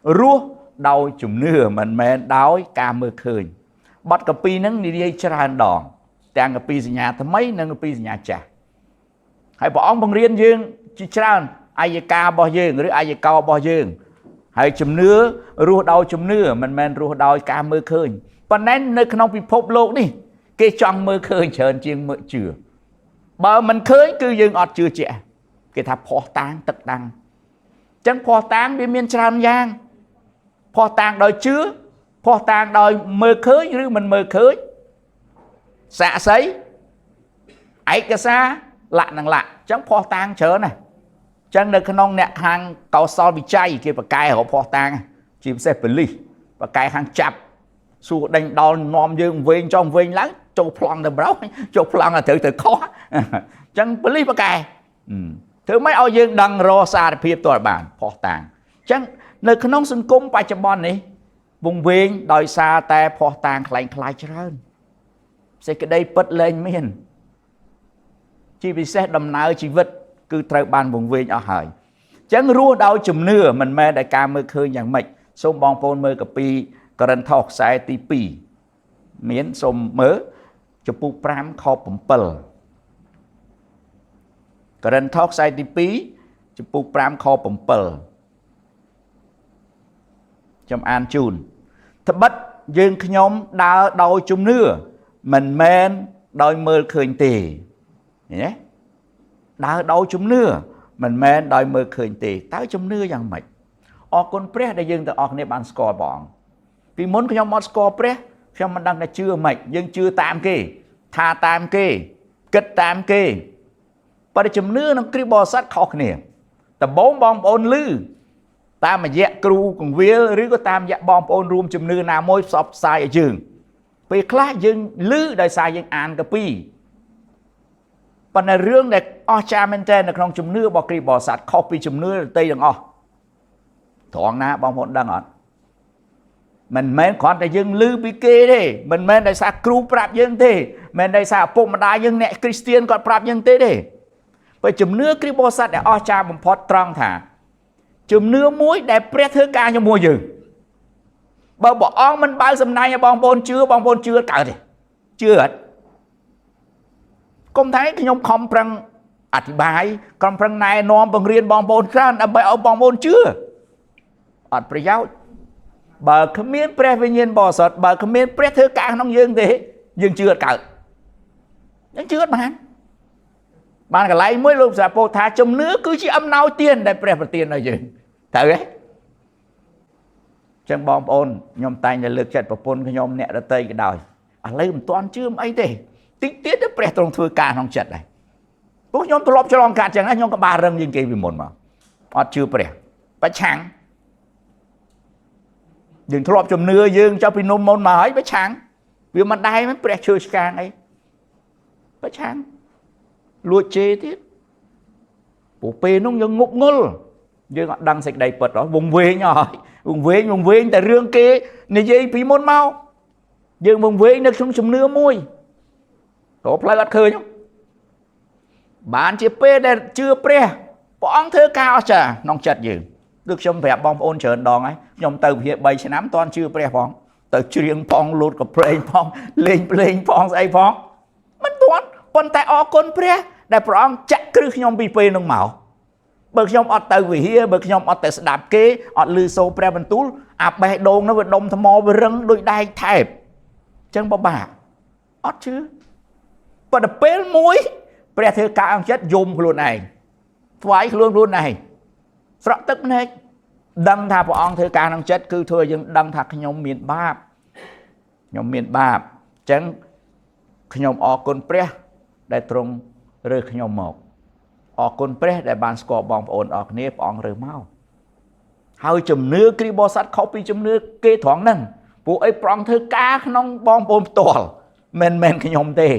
rúa đau chùm nửa mình men đói ca mơ khơi bắt cà pi nâng đi đi chán đòn tàng cà pi nhà thầm mấy nâng cà pi nhà chả hãy bỏ ông bằng riêng dương chỉ chán ai ca bao dương rồi ai cao bao dương hãy chùm nửa rúa đau chùm nửa mình men rúa đau ca mơ khơi còn nên nơi không bị phốp lộn đi cái trong mơ khơi chờn chiêng mơ chừa bờ mình khơi cứ dương ọt chưa trẻ cái thà phò tang tất đăng chẳng phò tang bên miền tràn giang phò tang đòi chứa phò tang đòi mơ khơiឬmình mơ khơi xạ sấy ấy cái xa lạ năng lạ chẳng phò tang chớ này chẳng được non nẹt hàng cầu so bị chay kia và cài họ phò tang chìm xe phê ly và cài hàng chập xua đánh đo nòm dương vinh trong vinh lắm châu plong là báo châu plong là từ khó chẳng phê ly và cài thứ mấy ao dương đăng rô xa phiếp tòa bản phò tang chẳng nơi khả nông xung cung bài chăm bọn này vùng viên đòi xa ta phò tang khảnh khải trở hơn sẽ cái đây bật lên miền chỉ vì xét đầm nào chỉ vật cứ trời bàn vùng viên ở hỏi chẳng rua đau chùm nửa mình mê đại ca mơ khơi nhàng mạch xông bong phôn mơ cà pi cà rân thọc sai tí pì miến xông mớ cho bù pram kho bấm bờ cà rân thọc sai tí pì cho bù pram kho bấm bờ trong an chùn thật bất dương nhóm đau chùm nửa mình men đôi mơ khơi tì nhé đau chùm nửa mình men đôi mơ khơi tì tao chùm nửaយ៉ាងម៉េចអរគុណព្រះដែលយើងទាំងអស់គ្នាបានស្គាល់បងពីមុនខ្ញុំអត់ស្គាល់ព្រះខ្ញុំមិនដឹងថាជឿម៉េចយើងជឿតាមគេថាតាមគេគិតតាមគេប៉ុន្តែជំនឿក្នុងគ្រីស្ទបរិស័ទខុសគ្នាដំបូងបងប្អូនឮតាមរយៈគ្រូកង្វាលឬក៏តាមរយៈបងប្អូនរួមជំនឿណាមួយផ្សព្វផ្សាយឲ្យយើងពេលខ្លះយើងឮដោយសារយើងអានកាពីប៉ុន្តែរឿងដែលអស្ចារ្យមែនទែននៅក្នុងជំនឿរបស់គ្រីស្ទបរិស័ទខុសពីជំនឿដទៃទាំងអស់ត្រង់ណាបងប្អូនដឹងអត់មិនមែនគ្រាន់តែយើងឮពីគេទេមិនមែនដោយសារគ្រូប្រាប់យើងទេមិនមែនដោយសារឪពុកម្ដាយយើងអ្នកគ្រីស្ទានគាត់ប្រាប់យើងទេបើជំនឿគ្រីស្ទបរិស័ទដែលអស្ចារ្យបំផុតត្រង់ថាជំនឿមួយដែលព្រះធ្វើការជាមួយយើងបើព្រះអង្គមិនបើកសំណាញ់ឲ្យបងប្អូនជឿកើតទេជឿអត់កុំថាខ្ញុំខំប្រឹងអធិប្បាយខំប្រឹងណែនាំបង្រៀនបងប្អូនច្រើនដើម្បីឲ្យបងប្អូនជឿអត់ប្រយោជន៍បើគ្មានព្រះវិញ្ញាណបរិសុទ្ធបើគ្មានព្រះធ្វើការក្នុងយើងទេយើងជឿអត់កើតយើងជឿអត់បានកន្លែងមួយលោកសាពោថាជំនឿគឺជាអំណោយទានដែលព្រះប្រទានឲ្យយើងត្រូវទេចឹងបងប្អូនខ្ញុំតែងតែលើកចិត្តប្រពន្ធខ្ញុំអ្នកដតីក៏ដោយឥឡូវមិនទាន់ជឿអីទេតិចទៀតព្រះទ្រង់ធ្វើការក្នុងចិត្តដែរពួកខ្ញុំធ្លាប់ឆ្លងកាត់ចឹងណាខ្ញុំក៏បានរឹងជាងគេពីមុនមកអត់ជឿព្រះប្រឆាំងយើងធ្លាប់ជំនឿយើងចុះពីនំមុនមកហើយប្រឆាំងវាមិនដែរមិនព្រះឈើឆ្កាងអីប្រឆាំងលួចជេរទៀតពួកពេលនោះយើងងប់ងល់យើងអត់ដឹងសេចក្តីពិតហ៎វងវែងហើយវងវែងតែរឿងគេនិយាយពីមុនមកយើងវងវែងនៅក្នុងជំនឿមួយក៏ផ្លូវអត់ឃើញបានជាពេលដែលជឿព្រះអង្គធ្វើការអស្ចារ្យក្នុងចិត្តយើងដូចខ្ញុំប្រាប់បងប្អូនច្រើនដងហើយខ្ញុំទៅវិហារ3ឆ្នាំតន់ជឿព្រះផងទៅច្រៀងផងលូតកប្រេងផងលេងភ្លេងផងស្អីផងមិនទាន់ប៉ុន្តែអរគុណព្រះដែលព្រះអង្គចាក់គ្រឹះខ្ញុំពីពេលនោះមកបើខ្ញុំអត់ទៅវិហារបើខ្ញុំអត់ទៅស្ដាប់គេអត់ឮសូរព្រះបន្ទូលអាបេះដូងនោះវាដុំថ្មវារឹងដូចដែកថែបអញ្ចឹងបបាក់អត់ជឿប៉ុន្តែពេលមួយព្រះធ្វើការអង្គចិត្តយំខ្លួនឯងថ្វាយខ្លួនឯងស្រក់ទឹកភ្នែកដឹងថាព្រះអង្គធ្វើការក្នុងចិត្តគឺធ្វើឲ្យយើងដឹងថាខ្ញុំមានបាបអញ្ចឹងខ្ញុំអរគុណព្រះដែលទ្រង់រើសខ្ញុំមកអរគុណព្រះដែលបានស្គាល់បងប្អូនអរគ្នាព្រះអង្គរើសមកហើយជំនឿគ្រីស្ទបរិស័ទខុសពីជំនឿគេត្រង់ហ្នឹងពួកអីព្រះអង្គធ្វើការក្នុងបងប្អូនផ្ទាល់មិនមែនខ្ញុំទេ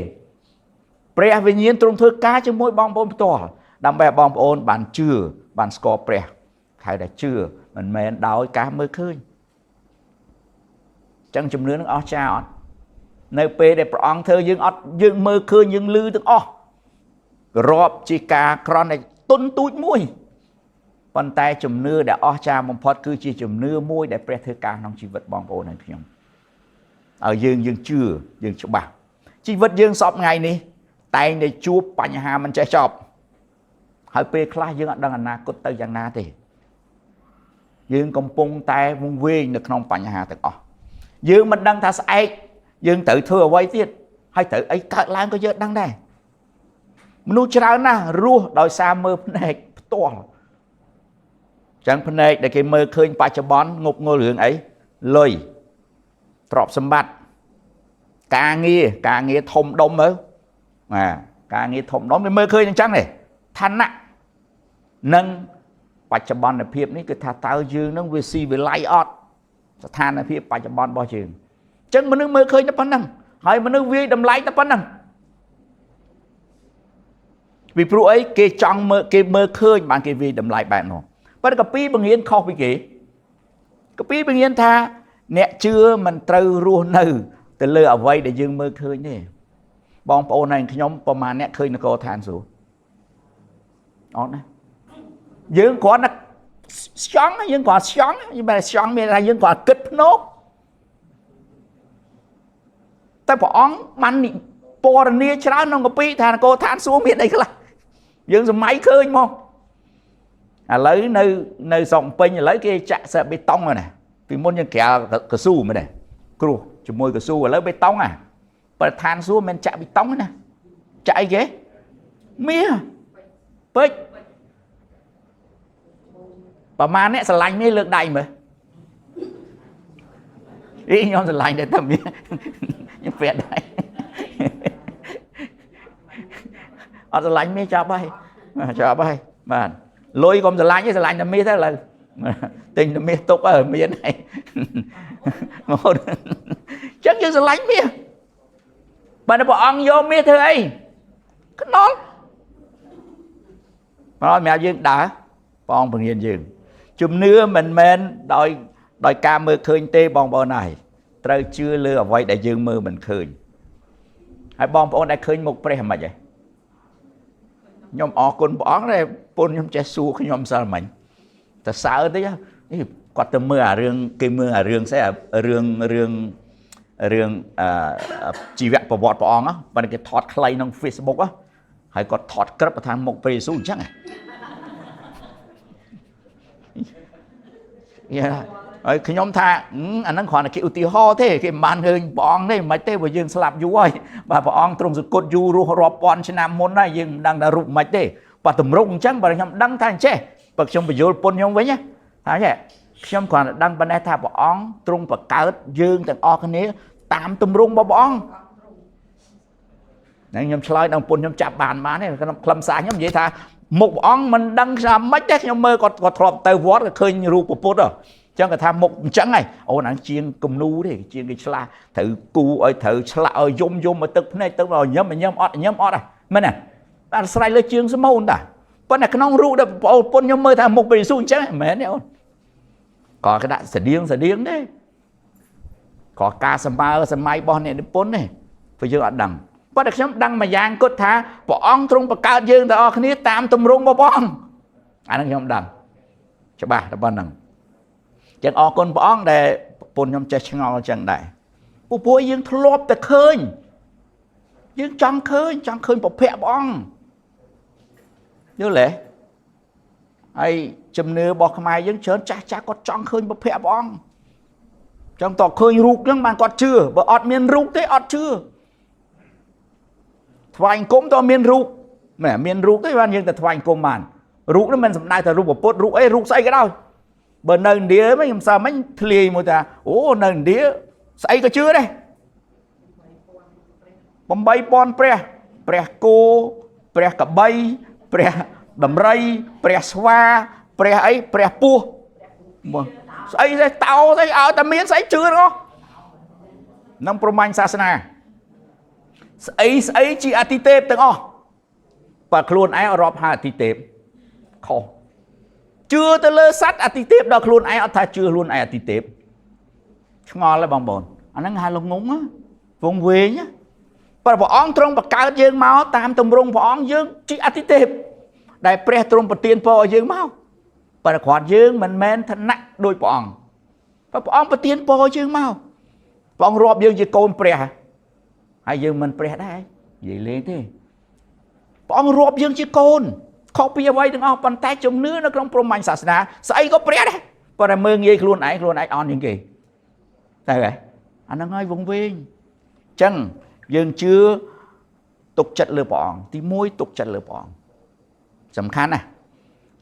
ព្រះវិញ្ញាណទ្រង់ធ្វើការជាមួយបងប្អូនផ្ទាល់ដើម្បីឲ្យបងប្អូនបានជឿបានស្គាល់ព្រះហៅថាជឿមិនមែនដោយការមើលឃើញចឹងជំនឿនឹងអស្ចារ្យអត់នៅពេលដែលព្រះអង្គធ្វើយើងមើលឃើញយើងឮទាំងអស់រាប់ជាការក្រន់តែទុនទូចមួយ ប៉ុន្តែជំនឿដែលអស្ចារ្យបំផុតគឺជាជំនឿមួយដែលព្រះធ្វើការក្នុងជីវិតបងប្អូនហើយខ្ញុំឲ្យយើងជឿយើងច្បាស់ជីវិតយើងសពថ្ងៃនេះតែងតែជួបបញ្ហាមិនចេះចប់ហើយពេលខ្លះយើងអត់ដឹងអនាគតទៅយ៉ាងណាទេយើងកំពុងតែវង្វេងនៅក្នុងបញ្ហាទាំងអស់យើងមិនដឹងថាស្អែកយើងត្រូវធ្វើអ្វីទៀតហើយត្រូវអីកើតឡើងក៏យើងដឹងដែរមនុស្សច្រើនណាស់រស់ដោយសារមើលភ្នែកផ្ទាល់ចឹងភ្នែកដែលគេមើលឃើញបច្ចុប្បន្នងប់ងល់រឿងអីលុយទ្រព្យសម្បត្តិការងារធំដុំទៅការងារធំដុំគេមើលឃើញអញ្ចឹងទេឋានៈនិងបច្ចុប្បន្នភាពនេះគឺថាតើយើងនឹងវាស៊ីវិល័យអត់ស្ថានភាពបច្ចុប្បន្នរបស់យើងអញ្ចឹងមនុស្សមើលឃើញតែប៉ុណ្្នឹងហើយមនុស្សវាយតម្លៃតែប៉ុណ្្នឹងពីព្រោះអីគេចង់មើលគេមើលឃើញបានគេវាយតម្លៃបែបនោះប៉ុន្តែកាពីបង្រៀនខុសពីគេកាពីបង្រៀនថាអ្នកជឿមិនត្រូវរស់នៅទៅលើអ្វីដែលយើងមើលឃើញទេបងប្អូនហើយខ្ញុំប្រហែលអ្នកឃើញនគរឋានសួគ៌អត់ណាយើងគ្រាន់តែស្ចង់យើងគ្រាន់ស្ចង់យើងបែរស្ចង់មានថាយើងគ្រាន់គិតភ្នោកតែព្រះអង្គបានពរនាច្រើនក្នុងកាពីថានគរឋានសួគ៌មានអីខ្លះយើងសម័យឃើញមកឥឡូវនៅស្រុកពេញឥឡូវគេចាក់បេតុងហើយណាពីមុនយើងក្រាលកស៊ូមែនទេគ្រោះជាមួយកស៊ូឥឡូវបេតុងប្រធានសួរមិនចាក់បេតុងណាចាក់អីគេមាសពេជ្រប្រហែលអ្នកស្រឡាញ់មាសលើកដៃមើលខ្ញុំស្រឡាញ់តែមាសខ្ញុំពាក់ដៃអត់ស្រឡាញ់មាសចាប់ហើយបាទលុយកុំស្រឡាញ់ទេស្រឡាញ់តែមាសទៅឥឡូវទិញតែមាសទុកមានហើយមកចឹងយើងស្រឡាញ់មាសបើព្រះអង្គយកមាសធ្វើអីខ្នល់បើសម្រាប់យើងដើរព្រះអង្គបង្រៀនយើងជំនឿមិនមែនដោយការមើលឃើញទេបងប្អូនហើយត្រូវជឿលើអ្វីដែលយើងមើលមិនឃើញហើយបងប្អូនដែលឃើញមុខព្រះមិនហ៎ខ្ញុំអរគុណព្រះអង្គដែលពុនខ្ញុំចេះសួរខ្ញុំសិលមិញតែសើតិចនេះគាត់ទៅមើលអារឿងគេមើលអារឿងស្អីរឿងជីវប្រវត្តិព្រះអង្គបើគេថតខ្លីក្នុង Facebook ហើយគាត់ថតក្រឹបថាមុខព្រះយេស៊ូវអញ្ចឹងហើយខ្ញុំថាអាហ្នឹងគ្រាន់តែគេឧទាហរណ៍ទេគេមិនបានឃើញព្រះអង្គទេមិនទេបើយើងស្លាប់យូរហើយបាទព្រះអង្គទ្រង់សគត់យូររស់រាប់ពាន់ឆ្នាំមុនហើយយើងមិនដឹងថារូបមិនទេបាទតម្រុកអញ្ចឹងបើខ្ញុំដឹងថាអញ្ចេះបើខ្ញុំបញ្យល់ពុនខ្ញុំវិញថាចេះខ្ញុំគ្រាន់តែដឹងប៉ុណ្ណេះថាព្រះអង្គទ្រង់បង្កើតយើងទាំងអស់គ្នាតាមទម្រង់របស់ព្រះអង្គខ្ញុំឆ្លើយដល់ពុនខ្ញុំចាប់បានទេក្នុងខ្លឹមសារខ្ញុំនិយាយថាមុខព្រះអង្គមិនដឹងថាម៉េចទេខ្ញុំមើលគាត់ធ្លាប់ទៅវត្តក៏ឃើញរូបពុទ្ធចឹងគាត់ថាមុខអញ្ចឹងហើយអូនហ្នឹងជាងគំនូទេជាងគេឆ្លាស់ត្រូវគូឲ្យត្រូវឆ្លាក់ឲ្យយំមកទឹកភ្នែកទឹកឲ្យញឹមអត់មែនទេអាស្រ័យលើជើងស្មូនតាប៉ុន្តែក្នុងរូបដែលបងពុនខ្ញុំមើលថាមុខព្រះយេស៊ូវអញ្ចឹងមែនទេអូនក៏គេដាក់ស្តៀងទេក៏ការសម្បើសម័យរបស់អ្នកនិពន្ធទេព្រោះយើងអត់ដឹងប៉ុន្តែខ្ញុំដឹងមួយយ៉ាងគត់ថាព្រះអង្គទ្រង់បង្កើតយើងទាំងអស់គ្នាតាមទម្រង់របស់ព្រះអង្គអាហ្នឹងខ្ញុំដឹងច្បាស់តែប៉ុណ្្នឹងចឹងអរគុណព្រះអង្គដែលប្រពន្ធខ្ញុំចេះឆ្ងល់ចឹងដែរពួកយើងធ្លាប់តែឃើញយើងចង់ឃើញពភៈព្រះអង្គយល់ទេហើយជំនឿរបស់ខ្មែរយើងច្រើនចាស់គាត់ចង់ឃើញពភៈព្រះអង្គចង់តឃើញរូបហ្នឹងបានគាត់ជឿបើអត់មានរូបទេអត់ជឿថ្វាយអង្គមតើមានរូបមានរូបទេបានយើងទៅថ្វាយអង្គមបានរូបហ្នឹងមិនសំដៅថារូបពុទ្ធរូបអីរូបស្អីក៏ដោយបើនៅឥណ្ឌាខ្ញុំសើមិញធ្លាយមួយថាអូនៅឥណ្ឌាស្អីក៏ជឿដែរ8000ព្រះគោព្រះកបីព្រះដំរីព្រះស្វាព្រះអីព្រះពស់ស្អីទេតោទេឲ្យតែមានស្អីជឿហ្នឹងក្នុងព្រហ្មញ្ញសាសនាស្អីជាអតិទេពទាំងអស់បើខ្លួនឯងរាប់ហៅអតិទេពខុសជឿទៅលើសត្វអតិទេពដល់ខ្លួនឯងអត់ថាជឿខ្លួនឯងអតិទេពឆ្ងល់ហើយបងប្អូនអាហ្នឹងហៅល្ងងវងវែងបើព្រះអង្គទ្រង់បង្កើតយើងមកតាមទម្រង់ព្រះអង្គយើងជាអតិទេពដែលព្រះទ្រង់ប្រទានពរឲ្យយើងមក bà khoát dương mình men thân nặng đôi bọn và bọn bà tiên bò dương mau bọn rộp dương chỉ côn prè hay dương mình prè đây vậy lên thế bọn rộp dương chỉ côn không bây giờ vậy đừng bàn tay trong nước nó không pro mạnh sạch nà sao có prè đấy bà ra mơ nghe luôn ấy on những gì đây vậy anh đang nói vùng viên chân dương chưa tục chất lừa bọn thì môi tục chất lừa bọn sầm khăn này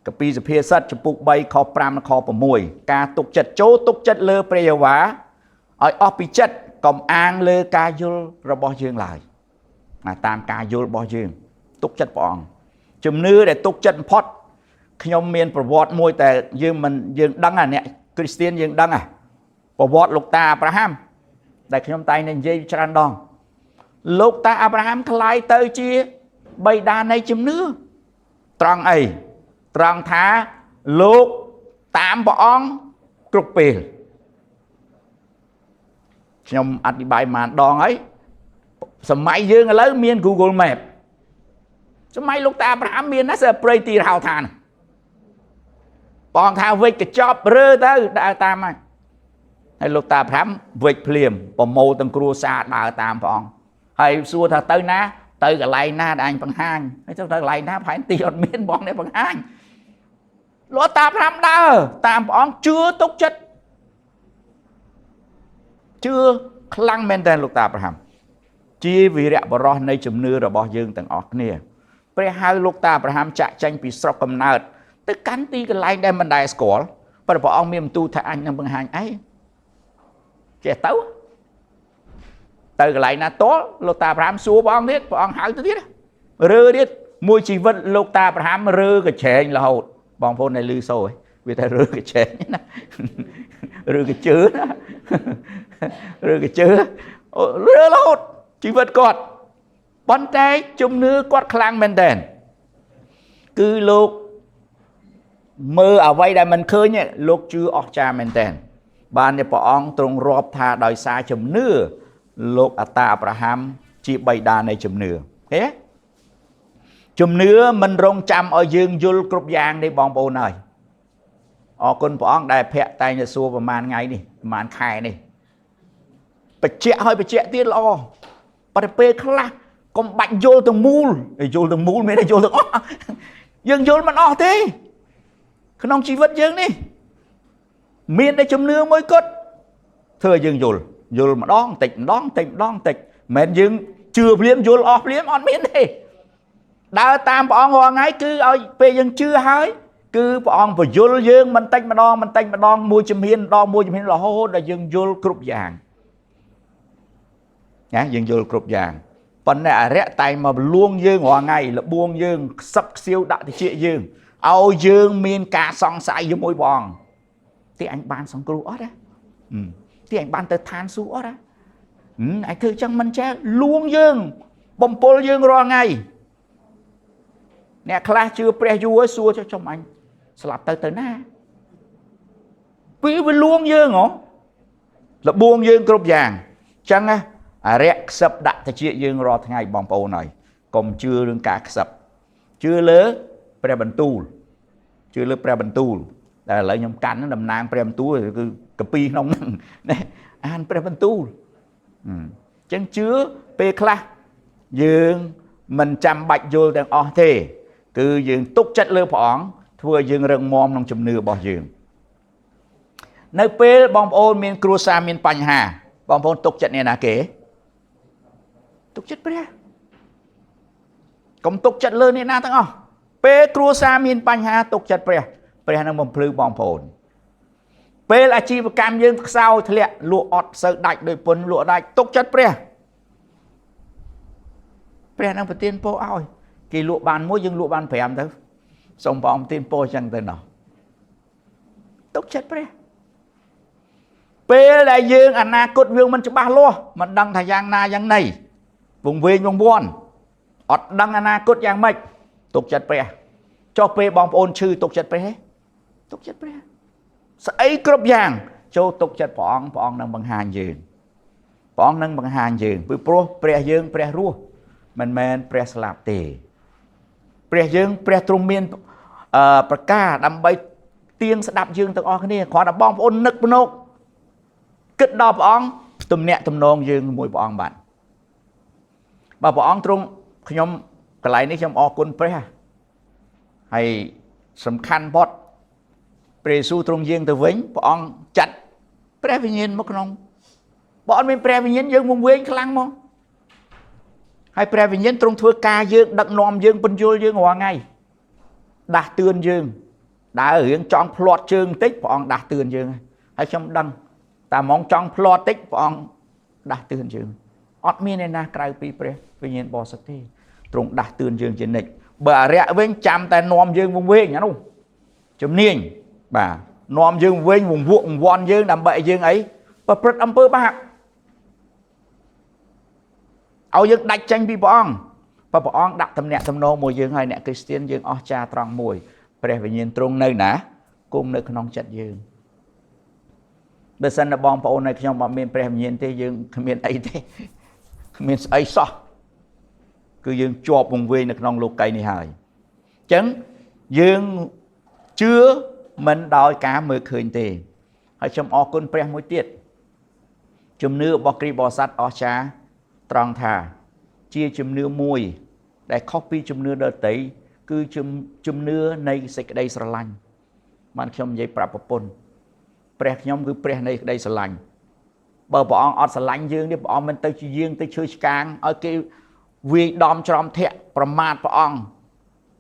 cái pi sẽ phía sát chụp bục bay kho pram kho bờ môi ca tục chất chỗ tục chất lừa prey vá ở opi chất còn an lừa ca vô rồi bỏ dương lại mà tam ca vô bỏ dương tục chất bọn chùm nưa để tục chất pot nhom miền bờ vọt môiแต่dương mình dương đăng à nè Christian dương đăng à bờ vọt lục ta Abraham đại nhom tay nên dây tràn đòn lục ta Abraham khai tới chia bay đa này chùm nưa trăng ấy trăng thá lục tám bọn cục bể nhom ăn đi bài mà đòn ấy sớm mai dương lấy miền Google Maps sớm mai lục ta Abraham miền nó sẽ prey tì hào thàn bọn thao vịt cái chóp rơ tới đã tam anh hay lục ta Abraham vịt phìm bỏ mô tầng cua xa đã tam bọn hay xua thật tới ná tới cái lại na anh bằng hang hay cho tới lại na phải tiền miền bọn này bằng hang lục ta Abraham đã tam bọn chưa tốt chất chưa khăn men tên lục ta Abraham chia vì rẽ bỏ rõ này chùm nưa rồi bỏ dương tầng ọc nè bây hai lục ta Abraham chạy tranh bị sọc cầm nợt tới cắn tí cái lại đem mình đại score và bỏ ông miền tu thà anh bằng hàng ấy trẻ tấu từ cái lại na tốt lục ta Abraham xua bỏ ông biết bỏ ông hỏi tôi biết rơ biết mùi chỉ vật lục ta Abraham rơ cái chén là hột bọn phôn này lưu sôi vì ta rơ cái chén rơ cái chứa rơ cái chứa rơ là hột chỉ vật cọt bọn tay chung nữ quát khlang men đèn cứ lục mơ ở vay đại mình khơi nhé lục chưa ọc cha men đèn bạn này bỏ ông trong rộp thà đòi xa chùm nưa lục ta Abraham chỉ bày đà này chùm nưa thế chùm nưa mình rong chăm ở dương dul cục giang đi bong bồ này ở con bỏ ông đại phẹ tay nhà xua vào màn ngày đi màn khai đi bạch trẻ hơi bạch trẻ tiết lo bà phê khá còn bạch vô từng mùl mới đây vô từng dương vô mà nó thế khả năng chỉ vật dương đi miền đây chùm nưa mới cất thưa dương vô mà đón tịch mẹn dương chưa liếm vô off liếm on miền đây đã tam bọn họ ngay cứ ở về dương chưa hơi cứ bọn vừa vô dương mình tách mà đón mua chùm hiên là hô là dương vô cục vàng nhá dương vô cục vàng phần này rẽ tay mà luôn dương hòa ngày là buông dương sắp siêu đại thì chuyện dương ao dương miền cả song sai với môi bòn thì anh ban xong cừu đó thì anh ban tới than xuống đó anh thử chẳng mình che luôn dương bom pol dương rồi ngày nè class chưa pre vua xua cho chồng anh slap tới na vì luôn dương hả là buông dương cục vàng chẳng á rẽ sập đặt thì chuyện dương rồi ngày bom pol này còn chưa đừng cả sập chưa lỡ pre bần tu là lấy nhóm cắn nó đầm nang pre bần tu cứ cà pi nông này an pre bần tu chẳng chứa pe class dương mình chăm bạch vô đang o thế cứ dương túc chất lơ phỏng thua dương rừng mom trong chùm nưa bỏ dương nơi pe bom ôn miền cruza miền panh hà bom ôn túc chất này là kế túc chất pre công túc chất lơ này na thằng pe cruza miền panh hà túc chất pre năng bom plư bom ôn pe là chi và cam dương sau thì lẹ lụa ọt sợ đạch đôi pun lụa đạch túc chất pre năng phải tiên po oi kỳ lụa bàn mỗi dương lụa bàn phải em thôi xong bom tiên po chẳng tên nào túc chất pe là dương anh na cốt dương mình cho ba lo mình đăng thời gian na giang này vùng về vùng buồn ọt đăng anh na cốt giang mạch túc chất cho pe bom ôn chư túc chất ấy cướp giang cho tục chất bọn nâng bằng hàng dương với pro pre dương pre rùa mình men pre slap tề pre dương pre trung miên bạc ca đâm bay ទៀងស្ដាប់យើងទាំងអស់គ្នាគ្រាន់តែបងប្អូននឹកភ្នែកគិតដល់ព្រះអង្គទំនាក់ទំនងយើងជាមួយព្រះអង្គបាទបើព្រះអង្គទ្រង់ខ្ញុំកន្លែងនេះខ្ញុំអរគុណព្រះហើយសំខាន់បំផុតព្រះយេស៊ូវទ្រង់យាងទៅវិញព្រះអង្គចាត់ព្រះវិញ្ញាណមកក្នុងបើអត់មានព្រះវិញ្ញាណយើងវង្វេងខ្លាំងមកហើយព្រះវិញ្ញាណទ្រង់ធ្វើការយើងដឹកនាំយើងពន្យល់យើងរាល់ថ្ងៃដាស់តឿនយើងដើររឿងចង់ផ្លាត់ជើងបន្តិចព្រះអង្គដាស់តឿនយើងហើយខ្ញុំដឹងតែហ្មងចង់ផ្លាត់តិចព្រះអង្គដាស់តឿនយើងអត់មានអ្នកណាក្រៅពីព្រះវិញ្ញាណបរិសុទ្ធទេទ្រង់ដាស់តឿនយើងជានិច្ចបើអរិយវិញចាំតែនាំយើងវង្វេងអានោះជំនាញបាទនាំយើងវិញវង្វក់វង្វាន់យើងដើម្បីឲ្យយើងអីប្រព្រឹត្តអំពើបាបឲ្យយើងដាច់ចេញពីព្រះអង្គព្រះអង្គដាក់ទំនាក់ទំនងមួយយើងហើយអ្នកគ្រីស្ទានយើងអស្ចារ្យត្រង់មួយព្រះវិញ្ញាណទ្រង់នៅណាគង់នៅក្នុងចិត្តយើងបើសិនតែបងប្អូននៅខ្ញុំអត់មានព្រះវិញ្ញាណទេយើងគ្មានអីទេគ្មានស្អីសោះគឺយើងជាប់វង្វេងនៅក្នុងលោកីយ៍នេះហើយអញ្ចឹងយើងជឿមិនដោយការមើលឃើញទេហើយខ្ញុំអរគុណព្រះមួយទៀតជំនឿរបស់គ្រីស្ទបរិស័ទអស្ចារ្យត្រង់ថាជាជំនឿមួយដែលខុសពីជំនឿដទៃគឺជំនឿនៃសេចក្តីស្រឡាញ់បានខ្ញុំនិយាយប្រាប់ប្រពន្ធព្រះខ្ញុំគឺព្រះនៃក្តីស្រឡាញ់បើព្រះអង្គអត់ស្រឡាញ់យើងទេព្រះអង្គមិនទៅជាយើងទៅឈើឆ្កាងឲ្យគេវាយដំច្រំធាក់ប្រមាថព្រះអង្គ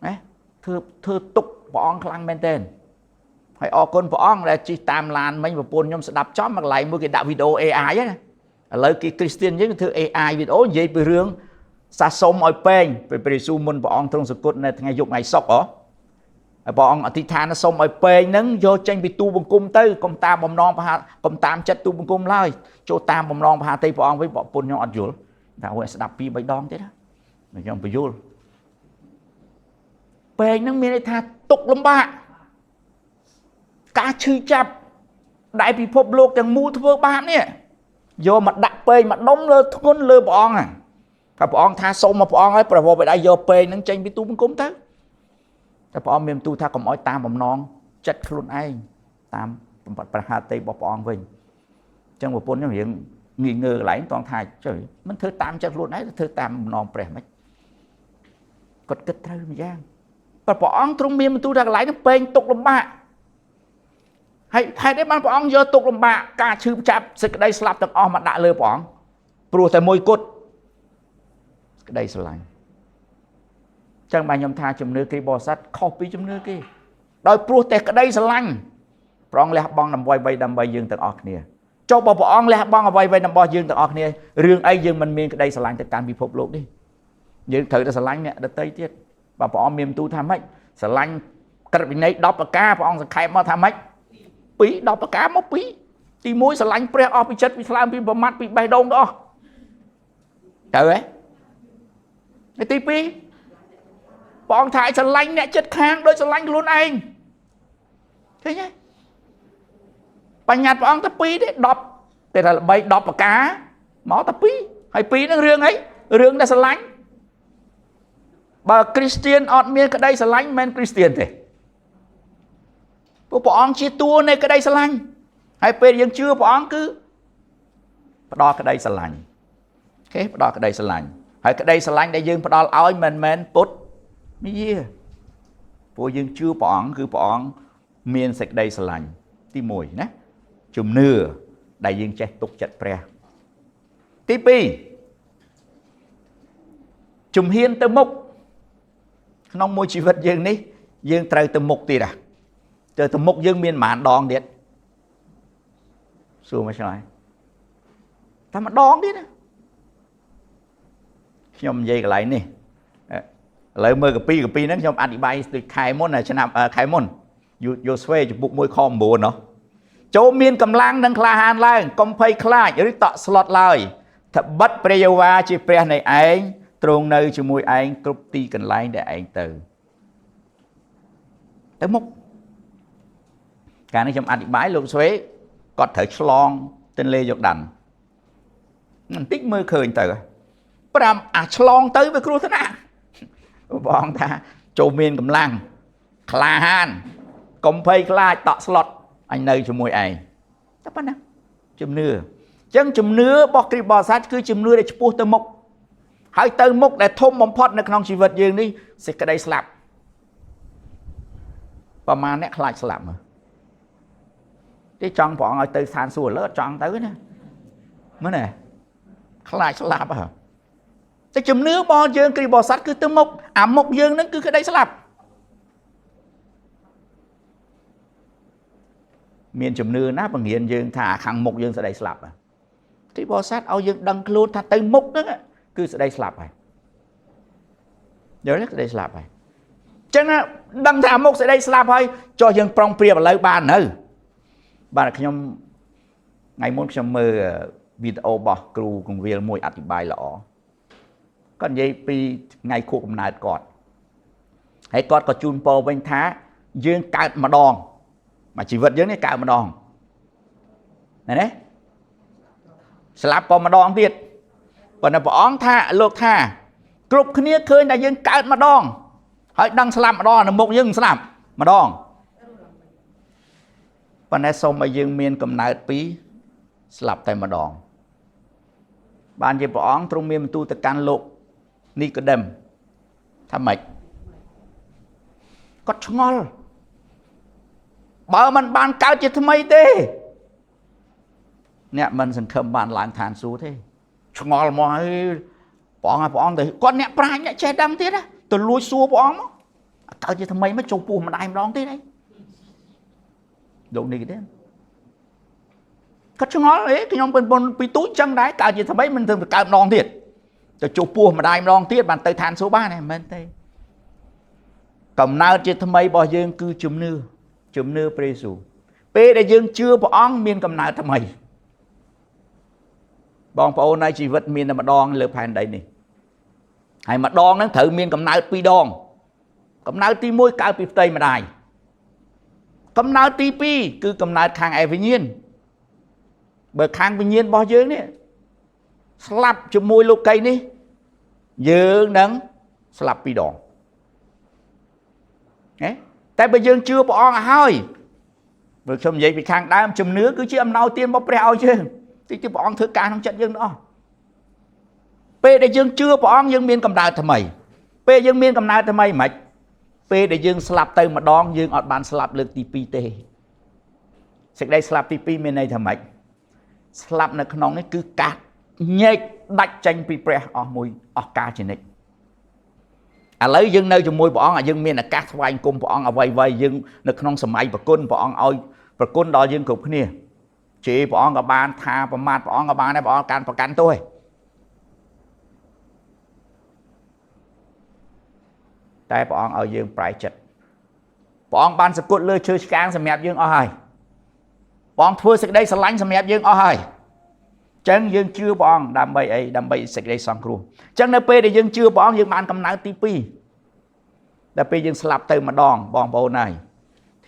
ណាធ្វើទុកព្រះអង្គខ្លាំងមែនទែនហើយអរគុណព្រះអង្គដែលជិះតាមឡានមិញប្រពន្ធខ្ញុំស្ដាប់ចំមួយកន្លែងមួយគេដាក់វីដេអូ AI ណាឥឡូវគេគ្រីស្ទានយើងធ្វើ AI វីដេអូនិយាយពីរឿងសាសុំឲ្យពេងព្រះយេស៊ូវមុនព្រះអង្គទ្រង់សគត់នៅថ្ងៃយប់ថ្ងៃសុក្រហើយព្រះអង្គអធិដ្ឋានសុំឲ្យពេងហ្នឹងយកចេញពីទូបង្គំទៅកុំតាមបំណងប្រហាកុំតាមចិត្តទូបង្គំឡើយចូលតាមបំណងប្រហាតីព្រះអង្គវិញប្រពន្ធខ្ញុំអត់យល់ថាឲ្យស្ដាប់2 3 ដងទៀតណាខ្ញុំបញ្យល់ពេងហ្នឹងមានន័យថាទុកលំបាកការឈឺចាប់ដែលពិភពលោកទាំងមូលធ្វើបាបនេះយកមកដាក់ពេងមកដុំលើធ្ងន់លើព្រះអង្គតែព្រះអង្គថាសូមមកព្រះអង្គឲ្យព្រះវរបិតាយកពេងហ្នឹងចេញពីទូបង្គំទៅតែព្រះអង្គមានបន្ទូលថាកុំឲ្យតាមបំណងចិត្តខ្លួនឯងតាមប្រហាតីរបស់ព្រះអង្គវិញអញ្ចឹងប្រពន្ធខ្ញុំរៀងងាយងើកន្លែងតងថាចុយមិនធ្វើតាមចិត្តខ្លួនឯងទៅធ្វើតាមបំណងព្រះមិនគាត់គិតត្រូវម្យ៉ាងតែព្រះអង្គទ្រង់មានបន្ទូលថាកន្លែងហ្នឹងពេងទុកលំបាកហើយហេតុអីបានព្រះអង្គយកទុកលំបាកការឈឺចាប់សេចក្តីស្លាប់ទាំងអស់មកដាក់លើព្រះអង្គព្រោះតែមួយគត់ក្តីស្រឡាញ់ចឹងបានខ្ញុំថាជំនឿគ្រីស្ទបរិស័ទខុសពីជំនឿគេដោយព្រោះតែក្តីស្រឡាញ់ព្រះអង្គលះបង់ដើម្បីយើងទាំងអស់គ្នាចុះបើព្រះអង្គលះបង់អ្វីដើម្បីយើងទាំងអស់គ្នារឿងអីយើងមិនមានក្តីស្រឡាញ់ទៅកាន់ពិភពលោកនេះយើងត្រូវតែស្រឡាញ់អ្នកដទៃទៀតបើព្រះអង្គមានបន្ទូលថាម៉េចស្រឡាញ់ក្រឹតវិន័យ10ប្រការព្រះអង្គសង្ខេបមកថាម៉េច10ប្រការមក2ទី1ស្រឡាញ់ព្រះអស់ពីចិត្តពីស្លាមពីប្រមាថពីបេះដូងទៅអស់ទៅហ៎ហើយទី2ព្រះអង្គថាឲ្យស្រឡាញ់អ្នកចិត្តខាងដូចស្រឡាញ់ខ្លួនឯងឃើញទេបញ្ញត្តិព្រះអង្គតែ2ទេ10តែថាល្បី10ប្រការមកតែ2ហើយ2ហ្នឹងរឿងអីរឿងដែលស្រឡាញ់បើគ្រីស្ទានអត់មានក្តីស្រឡាញ់មិនមែនគ្រីស្ទានទេព្រោះព្រះអង្គជាតួនៃក្តីស្រឡាញ់ហើយពេលយើងជឿព្រះអង្គគឺផ្ដល់ក្តីស្រឡាញ់អូខេផ្ដល់ក្តីស្រឡាញ់ហើយក្តីស្រឡាញ់ដែលយើងផ្ដល់ឲ្យមិនមែនពុតនិយាព្រោះយើងជឿព្រះអង្គគឺព្រះអង្គមានសេចក្តីស្រឡាញ់ទី1ណាជំនឿដែលយើងចេះទុកចិត្តព្រះទី2ជំហានទៅមុខក្នុងមួយជីវិតយើងនេះយើងត្រូវទៅមុខទៀតទៅមុខយើងមានប្រហែលដងទៀតសួរមកឆ្លើយតែម្ដងទៀតណាខ្ញុំនិយាយកន្លែងនេះឥឡូវមើលកាពីហ្នឹងខ្ញុំអធិប្បាយដូចខែមុនឆ្នាំខែមុនយូស្វេចំពុក1ខ9ណោះចូលមានកម្លាំងនិងក្លាហានឡើងកុំភ័យខ្លាចឬតក់ស្លុតឡើយត្បិតព្រះយេហូវ៉ាជាព្រះនៃឯងទ្រង់នៅជាមួយឯងគ្រប់ទីកន្លែងដែលឯងទៅមុខកាលនេះខ្ញុំអធិប្បាយលោកស្វេគាត់ត្រូវឆ្លងទន្លេយ៉ូដានបន្តិចមើលឃើញទៅ5អាឆ្លងទៅវាគ្រោះថ្នាក់ព្រះអង្គថាចូលមានកម្លាំងក្លាហាន Công phây khai tọa slot anh nơi cho mùi ai. Tất bắt nè. Chùm nưa. Chẳng chùm nưa bọc kì bò sát cứ chùm nưa để chùm tơ mốc. Hãy tơ mốc để thông bóng phót nè khăn chi vật dương đi. Sẽ cái đây slap. Và mà nè khai slap mà. Cái trong bọn ơi từ sàn xùa lỡ trong tới nè. Mới nè. Khai slap hả? Cái chùm nưa bò dương kì bò sát cứ tơ mốc. Mốc dương nó cứ cái đây slap. Miền chùm nưa ná bằng nghiền dương thả khăn mục dương sẽ đây slap à. Thì bò sát ao dương đăng luôn thả tới mục đó cứ sẽ đây slap à. Nhớ rất đây slap à. Chẳng đăng thả mục sẽ đây slap hay cho dương prong pria và lấy bàn nữa. Bạn là khi nhóm ngày muốn cho mơ video bỏ cừu cùng viên mùi ati bài lõ. Còn vậy vì ngày khu cùng nài cọt. Hãy cọt có chun po bên thá dương cạn mà đòn. Mà chỉ vật dưới này cạo mà đòn. Này đấy. Slap có mà đòn tiệt. Còn là bỏ óng thả, lột thả. Cục kia khơi là dân cạo mà đòn. Hãy đăng slap mà đòn là một dân slap mà đòn. Còn là xong mà dân miền cầm nát phí. Slap tay mà đòn. Bạn chỉ bỏ óng trong miền tu ta can lột. Ni có đầm. Thăm mạch. Có ngon. Bởi mình bàn cao chứ thầm mấy thế. Nè mình sẽ không bàn lãng thàn xu thế. Cho ngon mà bỏ ong thì con nè bà nhẹ che đâm thế đó. Tôi lùi xua bỏ ong. Cao chứ thầm mấy mới trông phù mà đài mà đón thế đấy. Đồ này thế. Có cho ngon ấy. Cái nhóm bên bị túi chân đấy. Cao chứ thầm mấy mình thường phải cao mà đón thiệt. Tôi trông phù mà đài mà đón thiệt. Bạn tới thàn số 3 này. Mình thấy. Cầm nào chứ thầm mấy bỏ dương cư chùm nưa. Chùm nưa presu. Pê để dương chưa bỏ ong miên cầm nào thầm mày. Bọn phổ này chỉ vật miên là mà đòn lợp hành đấy nè. Hay mà đòn nó thử miên cầm nào pi đòn. Cầm nào ti môi cao pi tây mà đài. Cầm nào ti pi cứ cầm nào khang ai với nhiên. Bởi khang với nhiên bỏ dương nè. Slap cho môi lục cây nè. Dương nâng slap pi đòn. Đấy. Tại bây giờ chưa bỏ ong hơi. Bởi không vậy vì khang đám chùm nước cứ chứ âm nào tiên bóp reo chứ. Thì chứ bỏ ong thứ ca không chất dương đó. Pê để dương chưa bỏ ong dương miên cầm đào thầm mày. Pê dương miên cầm đào thầm mày mạch. Pê để dương slap tay mà đón dương ọt bàn slap lực tí pi tê. Sẽ đây slap tí pi miên này thầm mạch. Slap nó không nó cứ cát nhếch đạch chanh pi pre ở mùi ở ca trên này. Lấy dân nơi cho môi bỏ ong dân miền là cát vay cung bỏ ong vay vay dân nó không sầm ai và côn bỏ ong ơi và côn đòi dân cục kia chỉ bỏ ong bàn tha và mát bỏ ong bàn này bỏ can tôi tại bỏ ong ở dân phải chật bỏ ong ban sập cột lơi chơi càng sầm mẹp dân ở hai bỏ ong thua sạch đây sờ lánh sầm mẹp dân ở hai chẳng dân chưa bỏ ong đam bay ấy đam bay sạch đây sang kêu chẳng nơi pe để dân chưa bỏ ong dân bàn cầm náo tivi đã pe dân slap từ mà đòn bong bồn này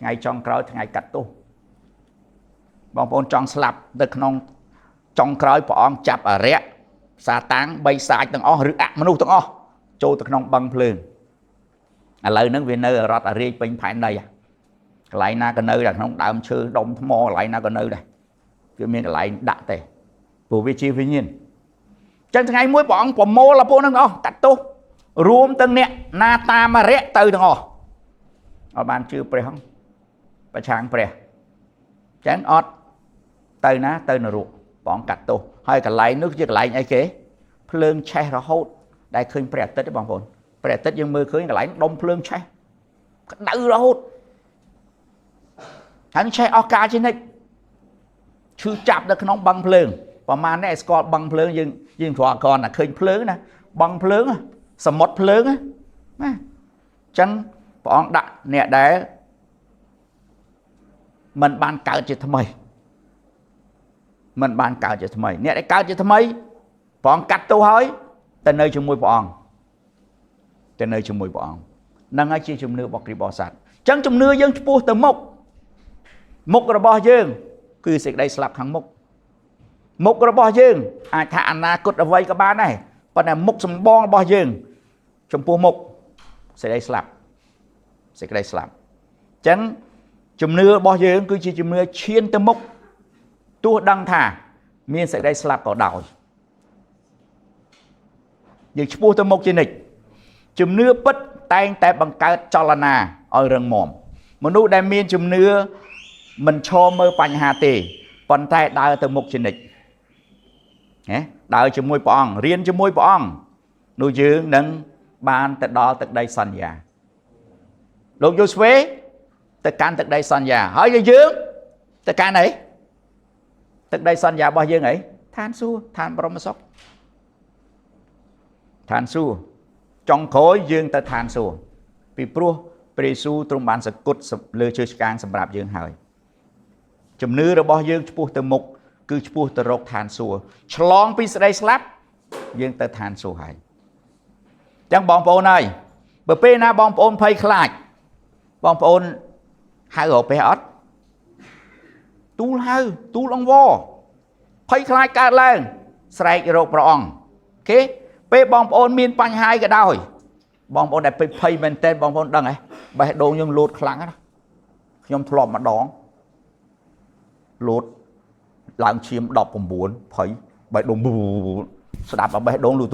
ngày trong cõi ngày cắt tu bong bồn trong slap từ trong cõi bỏ ong chập ở rẽ sa táng bay sải từng o rực ạ manu từng o trôi từ trong băng phơi lời nói về nơi rót ở riêng bên phải đây lại na cái nơi là không đam chơi đông thâm mò lại na cái nơi đây cái miền lại đạ tề vụ vi chi vi nhiên chẳng ngày mỗi bọn của mô là bọn nó cắt tu rùm từng nè na ta mà rẽ từ thằng ở bàn chưa pre không và sáng pre chán ót từ ná từ nó ruột bọn cắt tu hay cả lại nước chứ lại ai kế phơn che ra hốt đại khơi pre tết đấy bọn bọn pre tết dương mưa khơi cả lại đông phơn che đau ra hốt hắn che oka trên này chưa chạm được nó băng phơn và mà này score băng phơn dương thọ còn là khơi phơn nè băng phơn sầm mót phơn á chân bọn đã nè đá mình ban cạo chỉ thầm mày mình ban cạo chỉ thầm mày nè để cạo chỉ thầm mày bọn cắt tu hói tên nơi chung mùi bọn tên nơi chung mùi bọn nâng ai chi chung nưa bọc đi bò sạt chân chung nưa dân chua từ mục là bò dương cứ xịt đây slap thằng mục là bò dương ai thà anh na cột ở vây các bạn này còn là mục sầm bò bò dương trong pua mục sẽ đây slap sẽ đây slap chẳng ជំនឿរបស់យើងគឺជាជំនឿឈានទៅមុខទោះដឹងថាមានសេចក្តីស្លាប់ក៏ដោយយើងឈ្មោះទៅមុខជានិច្ចជំនឿពិតតែងតែបង្កើតចលនាឲ្យរឹងមាំមនុស្សដែលមានជំនឿមិនឈរមើលបញ្ហាទេប៉ុន្តែដើរទៅមុខជានិច្ចដើរជាមួយព្រះអង្គរៀនជាមួយព្រះអង្គនោះយើងនឹងបានទៅដល់ទឹកដីសន្យាលោកយូស្វេទៅកាន់ទឹកដីសន្យាហើយយើងទៅកាន់អីទឹកដីសន្យារបស់យើងអីឋានសួគ៌ឋានបរមសុខឋានសួគ៌ចុងក្រោយយើងទៅឋានសួគ៌ពីព្រោះព្រះយេស៊ូវទ្រង់បានសគត់លើជើងឆ្កាងសម្រាប់យើងហើយជំនឿរបស់យើងឆ្ពោះទៅមុខគឺឆ្ពោះទៅរកឋានសួគ៌ឆ្លងពីសេចក្តីស្លាប់យើងទៅឋានសួគ៌ហើយអញ្ចឹងបងប្អូនហើយបើពេលណាបងប្អូនភ័យខ្លាចបងប្អូនហៅរកពេលអត់ទូលហៅទូលអង្វរភ័យខ្លាចកើតឡើងស្រែករកព្រះអង្គអូខេពេលបងប្អូនមានបញ្ហាក៏ដោយបងប្អូនដែលភ័យមែនតើបងប្អូនដឹងហ៎បេះដូងយើងលោតខ្លាំងណាខ្ញុំធ្លាប់ម្ដងលោតឡើងឈាម19ភ័យបេះដូងស្ដាប់បេះដូងលូត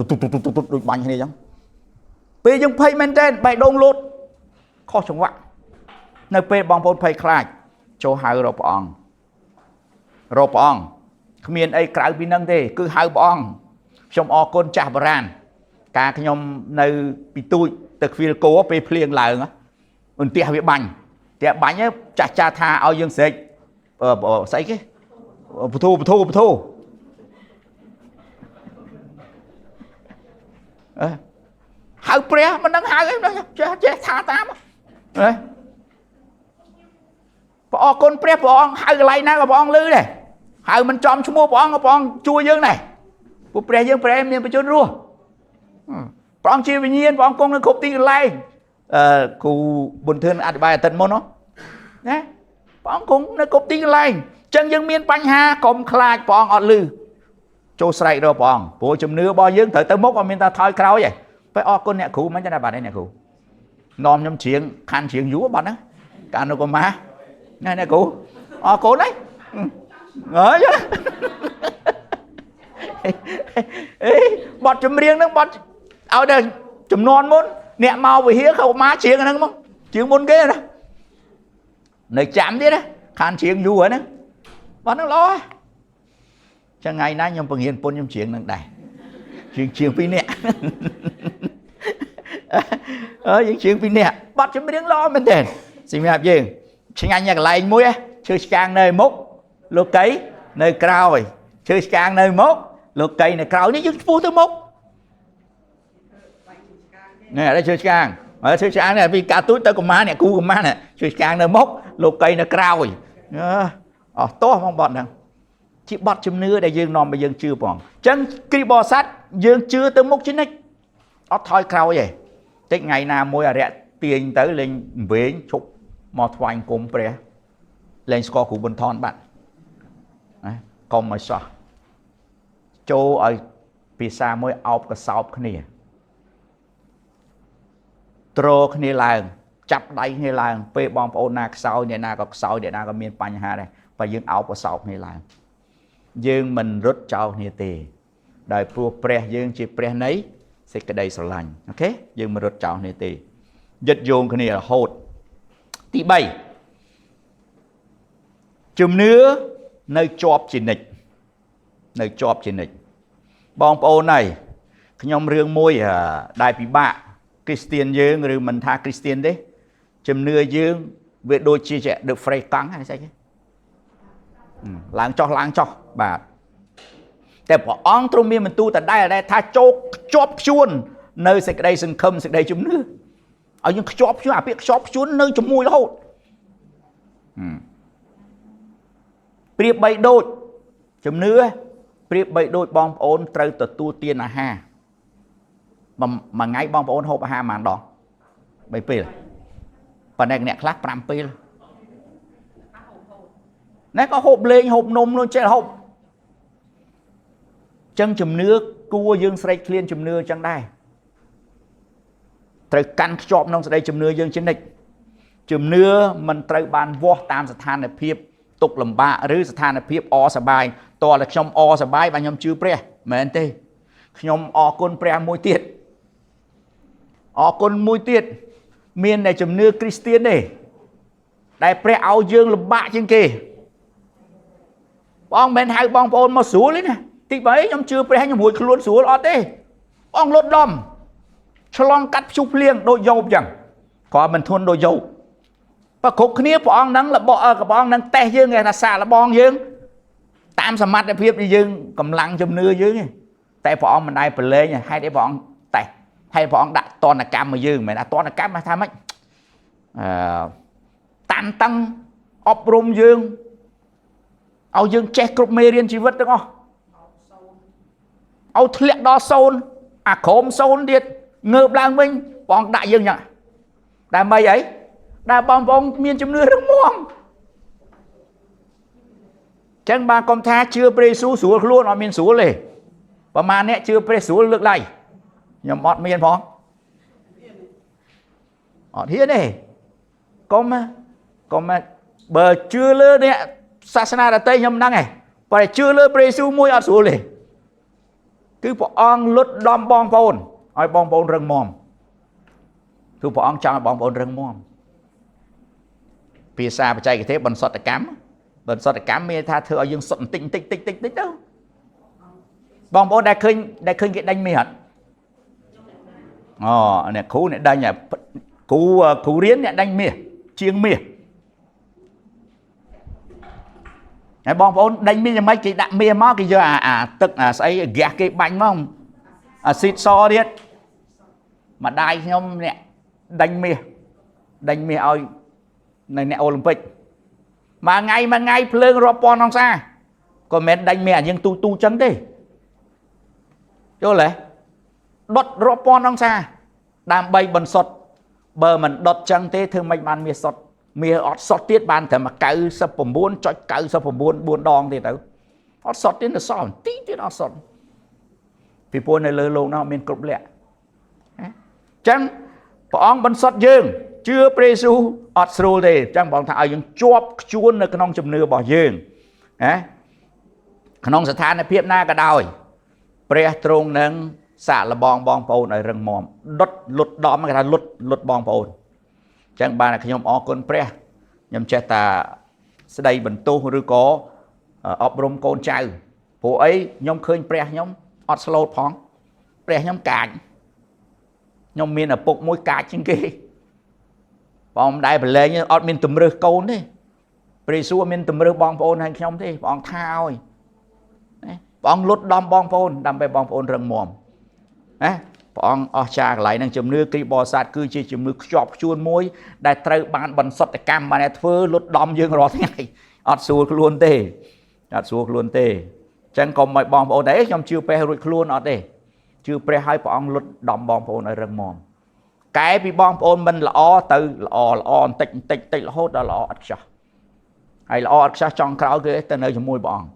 ដូចបាញ់គ្នាអញ្ចឹងពេលយើងភ័យមែនតើបេះដូងលោតខុសចង្វាក់នៅពេលបងប្អូនភ័យខ្លាចចូលហៅរកព្រះអង្គរកព្រះអង្គគ្មានអីក្រៅពីនឹងទេគឺហៅព្រះអង្គខ្ញុំអរគុណចាស់បុរាណការខ្ញុំនៅពីទូចទៅខ្វៀលគោពេលភ្លៀងឡើងអន្ទះវាបាញ់តែបាញ់ចាស់ថាឲ្យយើងស្រែកស្អីគេពធហៅព្រះមិនដឹងហៅអីចេះថាតាមព្រះអរគុណព្រះអង្គហៅកន្លែងណាក៏ព្រះអង្គលឺដែរហៅមិនចំឈ្មោះព្រះអង្គក៏ព្រះអង្គជួយយើងដែរពួកព្រះយើងព្រះមានបញ្ជនរស់ព្រះអង្គជាវិញ្ញាណព្រះអង្គគង់នៅគ្រប់ទីកន្លែងគ្រូប៊ុនធឿនអធិប្បាយអាទិត្យមុនណាព្រះអង្គគង់នៅគ្រប់ទីកន្លែងអញ្ចឹងយើងមានបញ្ហាកុំខ្លាចព្រះអង្គអត់លឺចូលស្រែករកព្រះអង្គព្រោះជំនឿរបស់យើងត្រូវទៅមុខអត់មានថាថយក្រោយទេពេលអរគុណអ្នកគ្រូមិនចឹងដែរបាទអ្នកគ្រូនាំខ្ញុំច្រៀងខាន់ច្រៀងយូរបាត់ហ្នឹងកាលនៅកុមារណែអ្នកគ្រូអរគុណហើយហើយបទចម្រៀងហ្នឹងបទឲ្យតែចំនួនមុនអ្នកមកវិហារកុមារច្រៀងហ្នឹងមកច្រៀងមុនគេណានៅចាំទៀតណាខានច្រៀងយូរហើយហ្នឹងបទហ្នឹងល្អហើយចឹងថ្ងៃណាខ្ញុំបង្រៀនពុនខ្ញុំច្រៀងហ្នឹងដែរច្រៀង2នាក់យើងច្រៀង2នាក់បទចម្រៀងល្អមែនទេសម្រាប់យើងឆ្ងាញ់តែកន្លែងមួយឈើឆ្កាងនៅមុខលោកីនៅក្រោយឈើឆ្កាងនៅមុខលោកីនៅក្រោយនេះយើងឆ្ពោះទៅមុខនេះអត់ឈើឆ្កាងឈើឆ្កាងនេះពីការទូចទៅកុមារអ្នកគូកុមារឈើឆ្កាងនៅមុខលោកីនៅក្រោយអស់តោះមកបត់ហ្នឹងជាបត់ជំនឿដែលយើងនាំឲ្យយើងជឿផងអញ្ចឹងគ្រីស្ទបរិស័ទយើងជឿទៅមុខជានិច្ចអត់ថយក្រោយទេតិចថ្ងៃណាមួយអរិយទាញទៅលេងវែងឈប់មកថ្វាយគុំព្រះលេងស្គាល់គ្រូប៊ុនថនបាត់ណាកុំឲ្យសោះចូលឲ្យភាសាមួយអោបកសោបគ្នាទ្រគ្នាឡើងចាប់ដៃគ្នាឡើងពេលបងប្អូនណាខ្សោយអ្នកណាក៏ខ្សោយអ្នកណាក៏មានបញ្ហាដែរបើយើងអោបកសោបគ្នាឡើងយើងមិនរត់ចោលគ្នាទេដោយព្រោះព្រះយើងជាព្រះនៃសេចក្តីស្រឡាញ់អូខេយើងមិនរត់ចោលគ្នាទេយឹតយោងគ្នារហូតទី3ជំនឿនៅជាប់ជានិច្ចនៅជាប់ជានិច្ចបងប្អូនហើយខ្ញុំរឿងមួយដែលពិបាកគ្រីស្ទៀនយើងឬមិនថាគ្រីស្ទៀនទេជំនឿយើងវាដូចជាដឹកហ្វ្រេកង់ហ្នឹងស្អីគេឡើងចុះបាទតែព្រះអង្គទ្រង់មានបន្ទូលតដែលថាចូលខ្ជាប់ខ្ជួននៅសេចក្តីសង្ឃឹមសេចក្តីជំនឿឲ្យយើងខ្ជាប់ខ្ជួនអាពាក្យខ្ជាប់ខ្ជួននៅជាមួយរហូតប្រៀបបីដូចជំនឿប្រៀបបីដូចបងប្អូនត្រូវទទួលទានអាហារមួយថ្ងៃបងប្អូនហូបអាហារប៉ុន្មានដង3ពេលប៉ុន្តែអ្នកខ្លះ5ពេលណែក៏ហូបលេងហូបនំនោះចេះហូបចឹងជំនឿគួរយើងស្រេកឃ្លានជំនឿចឹងដែរត្រូវកាន់ខ្ជាប់ក្នុងសេចក្តីជំនឿយើងជានិច្ច chùm nưa mình trời bàn vô tam sát than này phiếp tục lầm bạ rứ sát than này phiếp o sà bài to là trong o sà bài và nhóm chư pre mến tê nhóm o côn pre môi tiết o côn môi tiết miền này chùm nưa Christian này đại pre áo dương lầm bạ trên kì bong bên hai bong ôn mà xuống lên nè thì bởi nhóm chư pre nhóm mùi luôn xuống o tê bong lột đom cho long cắt chụp liền đôi dâu chẳng có mình thôn đôi dâu và khúc kia bọn nắng là bọn nắng tè dương này là xả là bọn dương tam sầm mặt để phiếp đi dương cầm lăng chùm nưa dương tại bọn mình đây phải lên nha hai để bọn tè hay bọn đã toàn là cam mà dương mày đã toàn là cam mà tham ấy tan tăng ốp rôm dương ao dương che cục mê riêng chi vật đúng không ao thiệt đó sôn à khóm sôn điệt ngợp lang minh bọn đại dương nhỉ đại mày ấy đại bọn miền chùm nưa rất muộn chẳng bà con tha chưa pre sú xuống luôn ở miền xuống lề và mà nè chưa pre xuống lực này nhầm bọn miền phong ở thế này có mà bờ chưa lơ nè sasana là tây nhầm năng này và chưa lơ pre sú môi ở xuống lề cứ bọn lút đom bong phôn ai bong phôn rừng mòm cứ bọn cho bong phôn rừng mòm phía xa chạy cái thế bần sọt là cám mê tha thừa dương sọt tích đâu bong phôn đại khinh cái đánh mê hẳn nè cú này đây nhỉ cú riến này đánh mê chiêng mê bong phôn đánh mê mấy cái đạn mê mó cái giờ tức xây gạt cái bánh không xịt so điết mà đai nhóm nè đánh mê ơi này nè Olympic mà ngay phơi ropon không xa còn mẹ đánh mẹ nhưng tu chân đi cho lẽ đốt ropon không xa đam bay bần sọt bờ mình đốt chân thế thương mấy bàn mía sọt mía ọt sọt tiết bàn thì mà cៅsập phẩm buôn cho cៅsập phẩm buôn đòn thì tới ọt sọt đến là sọt tí ọt sọt vì buôn này lơ lô nó miền cục lẹ chẳng bọn bần sọt dương chưa presu ọt sưu thì chẳng bọn thảo những chóp chuôn ở cái nông chùm nưa bỏ dương cái nông sẽ than là phiếp na cả đôi pre trung nâng xả là bong phôn ở rừng mòm đốt lụt đó mà người ta lụt bong phôn chẳng bà là cái nhóm ọ con pre nhóm chết ta sẽ đây bình tu rồi có ọp rung con trai phụ ấy nhóm khơi pre nhóm ọt slow phong pre nhóm cạnh nhóm miền ở bụng môi cạnh trên kia bọn đại phải lên như ọt miền tùm rư con đấy presu miền tùm rư bong phôn hay nhóm thế bọn thao bọn lụt đom bong phôn đâm về bong phôn rừng mòm bọn cha lại năng chùm nưa cây bò sát cứ chỉ chùm nưa chọc chuôn môi đại trời bạn bẩn sọt tại cam mà này phơ lụt đom dương rõ thế này ọt xuống luôn tê chẳng còn mọi bong phôn đấy trong chưa pe rồi luôn ọt đây chưa pe hai bọn lụt đom bong phôn ở rừng mòm cái bị bong phôn mình là o từ là o tịnh là hốt đó là o cha hay là o cha trong khảo cái tên nơi trong môi bọn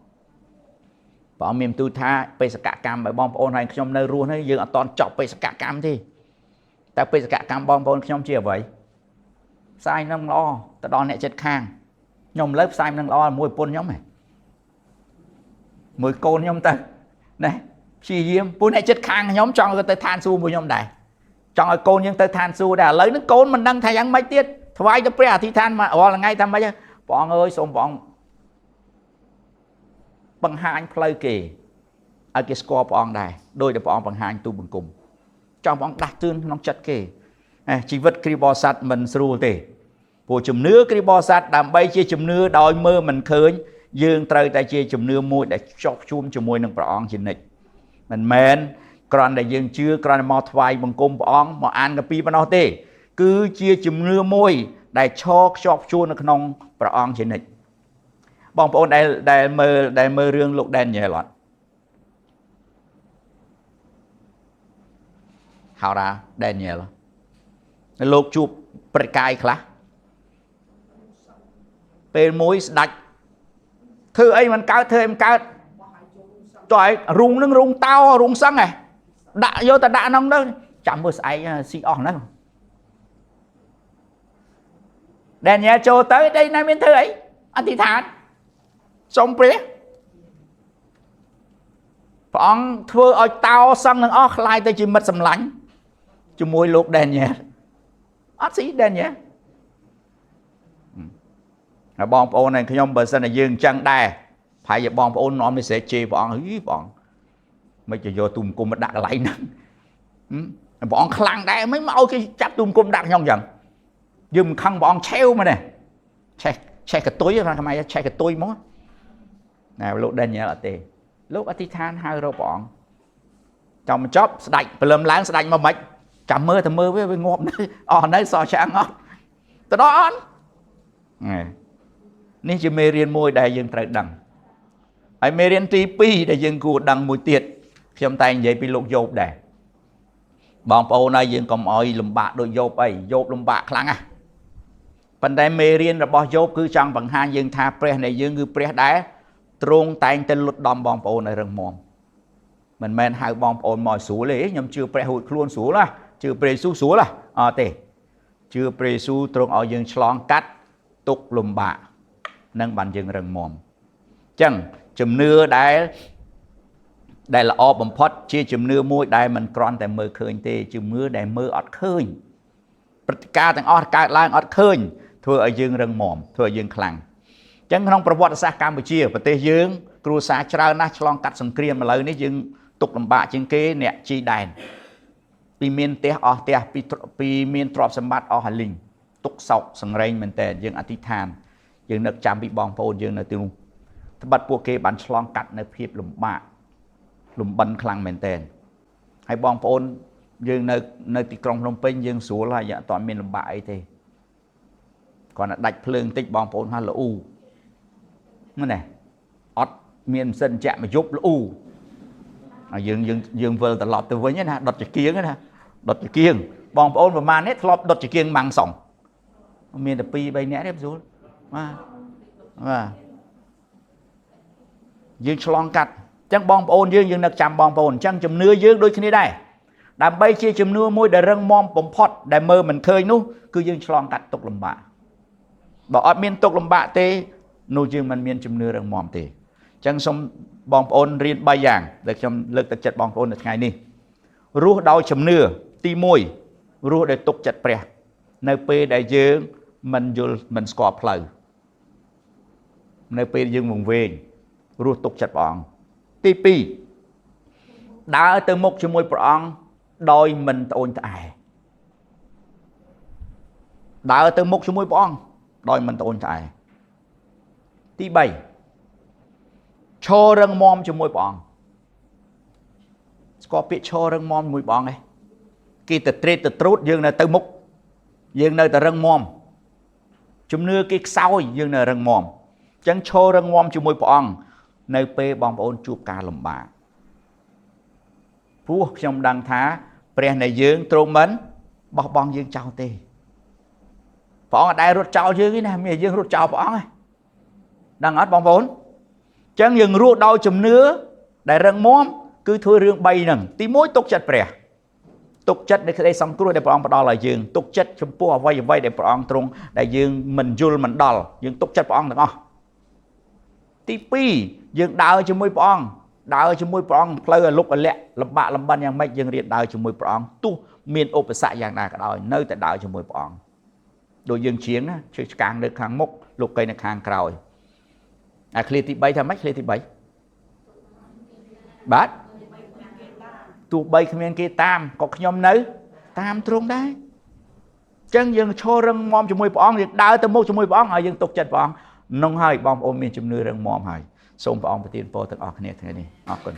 miền tu tha pe sạ cam bởi bong phôn hay trong nơi ruộng hay dương ở toàn chọc pe sạ cam thì ta pe sạ cam bong phôn trong chia vậy sai nông lo ta đòn nhẹ chết khang nhom lớp sai nông lo mùi pôn nhóm này mùi côn nhóm ta này chỉ diêm pôn nhẹ chết khang nhóm trong cái tới than su mùi nhóm này trong cái côn nhưng tới than su đã lấy nước côn mình đang thay ăn mấy tiết thoái cho pre thì than mà là ngay tham mấy bọn ơi xong bọn bằng hai anh play kì ở cái score bọn này đôi để bọn bằng hai anh tu bằng cùng trong bọn đặt tương nó chất kì chỉ vật cái bò sắt mình sưu tề bộ chùm nưa cái bò sắt đàm bay chia chùm nưa đòi mơ mình khơi dương trời tại chia chùm nưa môi để chọc chum chùm môi nâng bọn trên này mình men còn để dương chưa còn mò thoại bằng cùng bọn mà ăn cái pi nó tê cứ chia chùm nưa môi để chọc chum nó không bọn trên này bong phôn đây mơ rương lục đen nhẹ loạn hào ra đen nhẹ loạn lục chụp bật cài khá bên mối đạch thưa ấy mình cao thưa em cao trời rung nâng rung tao rung xăng này đã vô ta đã nông đó chẳng mơ ai si on đó đèn nhẹ trôi tới đây nay miền thứ ấy anh thì thản xong bế bọn thưa ở tao xong lần óc lại tới chỉ mất sầm lánh cho môi lục đèn nhẹ ớt xí đèn nhẹ bong ôn này nhóm bờ sân là dương chân đài phải giờ bong ôn nó mới sẽ chê bọn mấy cho vô tùm cung mà đặt lại nè bọn khăn đây mấy mau cái chắp tùm cung đặt nhông dần dùm khăn bọn treo mà nè che cái túi ra mày che cái túi mó nào lúc đèn nhớ là tê lúc ở than hai rồi bọn trong chóp đạch và lâm láng đạch mà mạch chạm mơ thì mơ với ngọt đấy nơi so sáng ngọt từ đó nên chỉ mê riêng môi đại dương trời đằng hãy mê riêng tí pi đại dương cụ đằng mùi tiệt khi ông tay vậy bị lục dột đẻ bọn bầu này dương còn oi lùm bạc đôi dột ấy dột lùm bạc khăn à phần đại mê riêng là bỏ dột cứ trong bằng hai dương tha pre này dương cứ pre đá trung tay tên lụt đom bọn bầu này rừng mồm mình men hai bọn bầu mỏi xuống lấy nhưng chưa pre hụt luôn xuống là chưa pre xuống là tê chưa pre xuống trung ở dương slong cắt tục lùm bạc nâng bàn dương rừng mồm chẳng chùm nưa đây là o bầm phật chia chùm nưa môi đây mình còn tại mơ khơi tê chùm mưa đây mơ ọt khơi caទាំងអស់កើតឡើងអត់ឃើញធ្វើឲ្យយើងរឹងមាំធ្វើឲ្យយើងខ្លាំងអញ្ចឹងក្នុងប្រវត្តិសាស្ត្រកម្ពុជាប្រទេសយើងគ្រួសារច្រើនណាស់ឆ្លងកាត់សង្គ្រាមឥឡូវនេះយើងទុកលំបាកជាងគេអ្នកជីដែនពីមានផ្ទះអស់ផ្ទះពីមានទ្រព្យសម្បត្តិអស់ហើយលីងទុកសោកសង្រេងមែនតើយើងអធិដ្ឋានយើងនឹកចាំពីបងប្អូនយើងនៅទីនោះត្បិតពួកគេបានឆ្លងកាត់នៅភាពលំបាកលំបិនខ្លាំងមែនតើហើយបងប្អូនយើងនៅទីក្រុងភ្នំពេញយើងស្រួលហើយអត់មានលំបាកអីទេគាត់តែដាច់ភ្លើងតិចបងប្អូនហៅល្អូហ្នឹងណាអត់មានម៉ាស៊ីនចាក់មកយប់ល្អូហើយយើងវិលត្រឡប់ទៅវិញណាដុតចង្គៀងណាដុតចង្គៀងបងប្អូនប្រហែលនេះធ្លាប់ដុតចង្គៀងម៉ាំងសងមានតែ2 3នាក់ទេស្រួលបាទយើងឆ្លងកាត់អញ្ចឹងបងប្អូនយើងនឹកចាំបងប្អូនអញ្ចឹងជំនឿយើងដូចគ្នាដែរដើម្បីជាជំនឿមួយដែលរឹងមាំបំផុតដែលមើលមិនឃើញនោះគឺយើងឆ្លងកាត់ទុក្ខលំបាកបើអត់មានទុក្ខលំបាកទេនោះយើងមិនមានជំនឿរឹងមាំទេអញ្ចឹងសូមបងប្អូនរៀន3យ៉ាងដែលខ្ញុំលើកទឹកចិត្តបងប្អូននៅថ្ងៃនេះរស់ដោយជំនឿទី1រស់ដោយទុកចិត្តព្រះនៅពេលដែលយើងមិនយល់មិនស្គាល់ផ្លូវនៅពេលយើងវង្វេងរស់ទុកចិត្តព្រះអង្គទី2ដើរទៅមុខជាមួយព្រះអង្គដោយមិនត្អូញត្អែដើរទៅមុខជាមួយព្រះអង្គដោយមិនត្អូញត្អែទី3ឈររឹងមាំជាមួយព្រះអង្គស្គាល់ពាក្យឈររឹងមាំជាមួយព្រះអង្គឯងគេទៅត្រេតទៅត្រួតយើងនៅទៅមុខយើងនៅតែរឹងមាំជំនឿគេខ្សោយយើងនៅរឹងមាំអញ្ចឹងឈររឹងមាំជាមួយព្រះអង្គនៅពេលបងប្អូនជួបការលំបាកព្រោះខ្ញុំដឹងថាព្រះនៃយើងទ្រង់មិនបោះបង់យើងចោលទេព្រះអង្គអត់ដែលរត់ចោលយើងទេណាមានយើងរត់ចោលព្រះអង្គឯងដឹងអត់បងប្អូនអញ្ចឹងយើងរស់ដោយជំនឿដែលរឹងមាំគឺធ្វើរឿង3ហ្នឹងទី1ទុកចិត្តព្រះទុកចិត្តនៃក្តីសង្គ្រោះដែលព្រះអង្គផ្ដល់ឲ្យយើងទុកចិត្តចំពោះអ្វីដែលព្រះអង្គទ្រង់ដែលយើងមិនយល់មិនដល់យើងទុកចិត្តព្រះអង្គទាំងអស់ទី2យើងដើរជាមួយព្រះអង្គដើរជាមួយព្រះអង្គផ្លូវអលុកអលាក់លំបាកលំបិនយ៉ាងម៉េចយើងរៀនដើរជាមួយព្រះអង្គទោះមានឧបសគ្គយ៉ាងណាក៏ដោយនៅតែដើរជាមួយព្រះអង្គដូចយើងជាងណាជើងឆ្កាងនៅខាងមុខលោកកៃនៅខាងក្រោយអាឃ្លាទី3ថាម៉េចឃ្លាទី3បាទទោះបីគ្មានគេតាមក៏ខ្ញុំនៅតាមទ្រង់ដែរអញ្ចឹងយើងឈររឹងមាំជាមួយព្រះអង្គយើងដើរទៅមុខជាមួយព្រះអង្គហើយយើងទុកចិត្តព្រះអង្គនោះហើយបងប្អូនមានជំនឿរឹងមាំហើយសូមព្រះអង្គប្រទានពរទាំងអស់គ្នាថ្ងៃនេះអរគុណ